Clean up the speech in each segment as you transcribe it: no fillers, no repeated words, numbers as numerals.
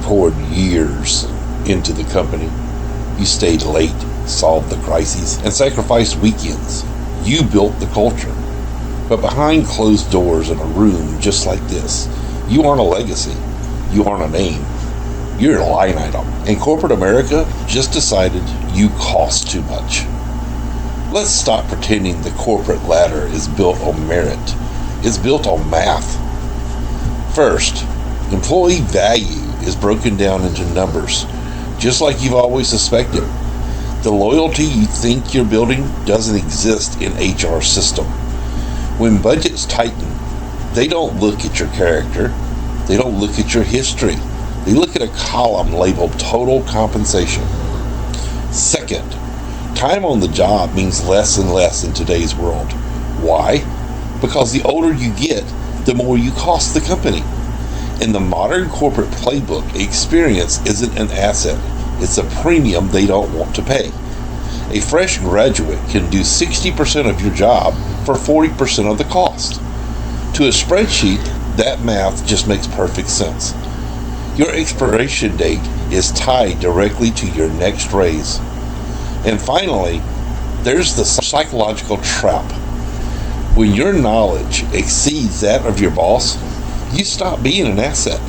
poured years into the company. You stayed late, solved the crises, and sacrificed weekends. You built the culture. But behind closed doors in a room just like this, you aren't a legacy. You aren't a name. You're a line item. And corporate America just decided you cost too much. Let's stop pretending the corporate ladder is built on merit. It's built on math. First, employee value is broken down into numbers, just like you've always suspected. The loyalty you think you're building doesn't exist in HR system. When budgets tighten, they don't look at your character. They don't look at your history. They look at a column labeled total compensation. Second, time on the job means less and less in today's world. Why? Because the older you get, the more you cost the company. In the modern corporate playbook, experience isn't an asset. It's a premium they don't want to pay. A fresh graduate can do 60% of your job for 40% of the cost. To a spreadsheet, that math just makes perfect sense. Your expiration date is tied directly to your next raise. And finally, there's the psychological trap. When your knowledge exceeds that of your boss, you stop being an asset.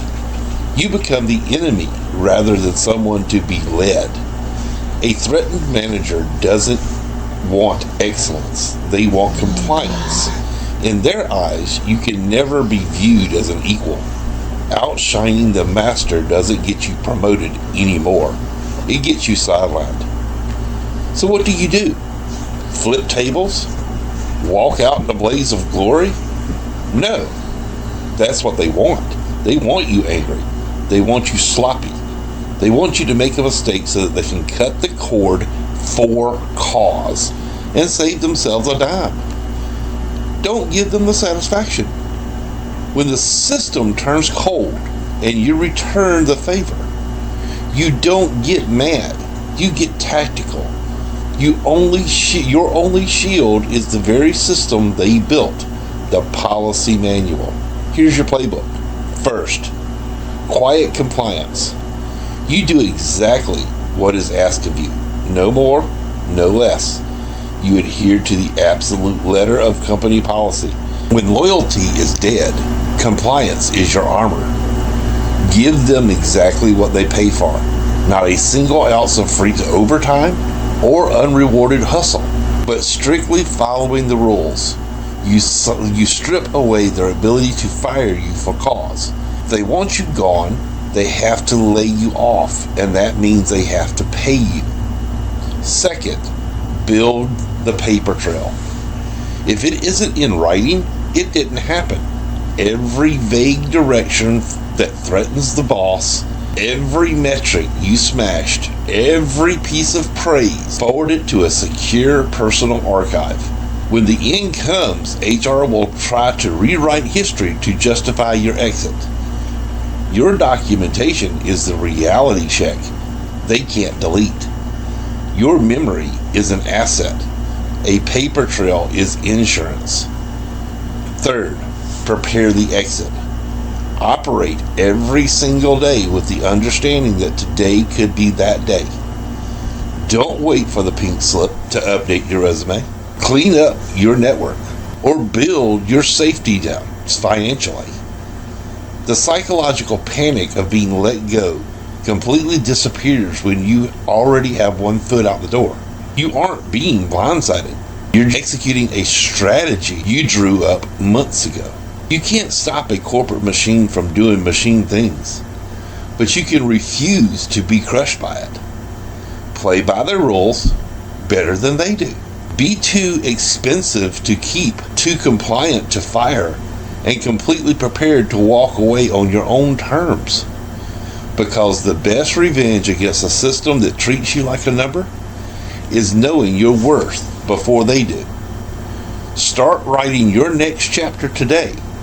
You become the enemy rather than someone to be led. A threatened manager doesn't want excellence. They want compliance. In their eyes, you can never be viewed as an equal. Outshining the master doesn't get you promoted anymore. It gets you sidelined. So what do? Flip tables? Walk out in a blaze of glory? No. That's what they want. They want you angry. They want you sloppy. They want you to make a mistake so that they can cut the cord for cause and save themselves a dime. Don't give them the satisfaction. When the system turns cold and you return the favor, you don't get mad. You get tactical. Your only shield is the very system they built, the policy manual. Here's your playbook. First, quiet compliance. You do exactly what is asked of you. No more, no less. You adhere to the absolute letter of company policy. When loyalty is dead, compliance is your armor. Give them exactly what they pay for. Not a single ounce of free overtime or unrewarded hustle, but strictly following the rules. You strip away their ability to fire you for cause. If they want you gone, they have to lay you off, and that means they have to pay you. Second, build the paper trail. If it isn't in writing, it didn't happen. Every vague direction that threatens the boss, every metric you smashed, every piece of praise, forward it to a secure personal archive. When the end comes, HR will try to rewrite history to justify your exit. Your documentation is the reality check they can't delete. Your memory is an asset. A paper trail is insurance. Third, prepare the exit. Operate every single day with the understanding that today could be that day. Don't wait for the pink slip to update your resume. Clean up your network or build your safety down financially. The psychological panic of being let go completely disappears when you already have one foot out the door. You aren't being blindsided. You're executing a strategy you drew up months ago. You can't stop a corporate machine from doing machine things, but you can refuse to be crushed by it. Play by their rules better than they do. Be too expensive to keep, too compliant to fire, and completely prepared to walk away on your own terms. Because the best revenge against a system that treats you like a number is knowing your worth before they do. Start writing your next chapter today